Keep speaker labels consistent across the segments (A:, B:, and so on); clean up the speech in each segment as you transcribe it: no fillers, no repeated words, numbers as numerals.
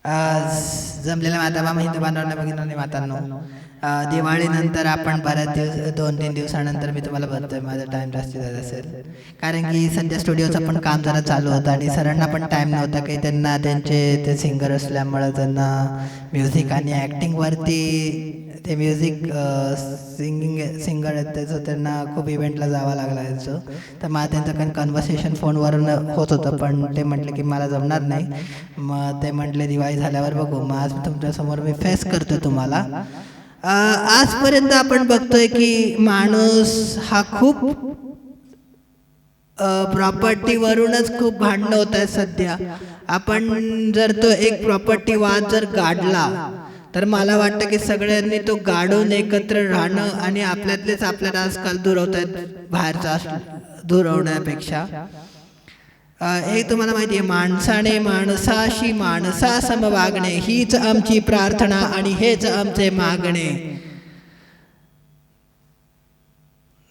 A: जमलेल्या माता हिंदू बांधवांना भगिनींनो मातांनो, दिवाळीनंतर आपण बऱ्याच दिवस 2-3 दिवसानंतर मी तुम्हाला बघतोय. माझा टाइम जास्तीत जास्त असेल कारण की सध्या स्टुडिओचं पण काम जरा चालू होतं आणि सरांना पण टाइम नव्हता की त्यांना ते सिंगर असल्यामुळं त्यांना म्युझिक आणि ॲक्टिंगवरती ते म्युझिक सिंगर आहेत त्याचं त्यांना खूप इव्हेंटला जावं लागलं यायचं. तर मला त्यांचं काही कन्व्हर्सेशन फोनवरून होत होतं, पण ते म्हटलं की मला जमणार नाही. मग ते म्हटले दिवाळी झाल्यावर बघू. मग आज तुमच्यासमोर मी फेस करतोय तुम्हाला. आजपर्यंत आपण बघतोय की माणूस हा खूप प्रॉपर्टीवरूनच खूप भांडणं होत आहेत सध्या. आपण जर तो एक प्रॉपर्टी वाद जर गाडला तर मला वाटतं की सगळ्यांनी तो गाडून एकत्र राहणं आणि आपल्यातलेच आपल्याला आजकाल दुरवत आहेत बाहेरचा दुरवण्यापेक्षा. हे तुम्हाला माहिती आहे, माणसाने माणसाशी माणसासम वागणे हीच आमची प्रार्थना आणि हेच आमचे मागणे.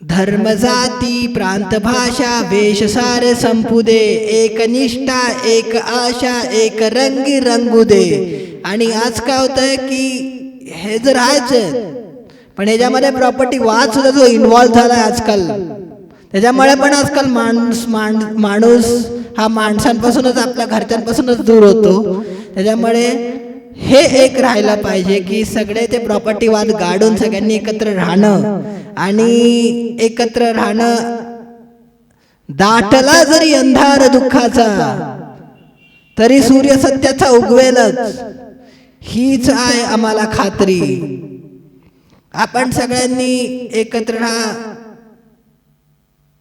A: धर्म जाती प्रांत भाषा वेश सारे संपू दे, एक निष्ठा एक आशा एक रंगी रंगू दे. आणि आज काय होतंय की हे जर राहायचं पण ह्याच्यामध्ये प्रॉपर्टी वाद सुद्धा जो इन्व्हॉल्व्ह झालाय आजकाल, त्याच्यामुळे पण आजकाल माणूस हा माणसांपासूनच आपल्या घरच्यांपासूनच दूर होतो. त्याच्यामुळे हे एक राहायला पाहिजे की सगळे ते प्रॉपर्टी वाद गाडून सगळ्यांनी एकत्र राहणं आणि एकत्र राहणं. दाटला जरी अंधार दुःखाचा तरी सूर्य सत्याचा उगवेलच, हीच आहे आम्हाला खात्री. आपण सगळ्यांनी एकत्र राहा.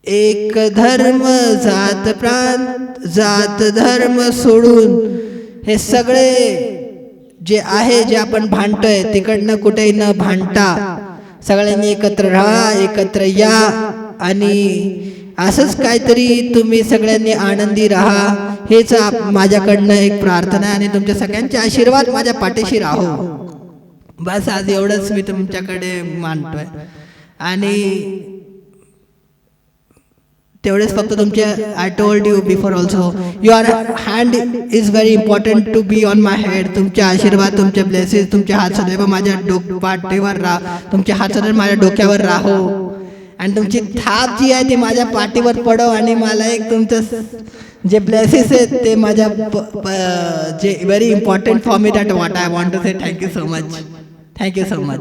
A: एक धर्म जात प्रांत जात धर्म सोडून हे सगळे जे आहे जे आपण भांडतोय तिकडनं कुठेही न भांडता सगळ्यांनी एकत्र राहा, एकत्र या आणि असंच काहीतरी तुम्ही सगळ्यांनी आनंदी राहा. हेच माझ्याकडनं एक प्रार्थना आहे आणि तुमच्या सगळ्यांचे आशीर्वाद माझ्या पाठीशी राहो. बस आज एवढंच मी तुमच्याकडे मानतोय आणि तेवढेच फक्त तुमचे. I told you before also, your hand is very important to be on my head. तुमचे आशीर्वाद, तुमचे ब्लेसेस, तुमचे हात सदैव माझ्या पाठीवर राहा, तुमचे हात सदैव माझ्या डोक्यावर राहो आणि तुमची थाप जी आहे ती माझ्या पाठीवर पडो आणि मला एक तुमचं जे ब्लेसेस आहेत ते माझ्या जे very important for me that what I want to say. Thank you so much. Thank you so much.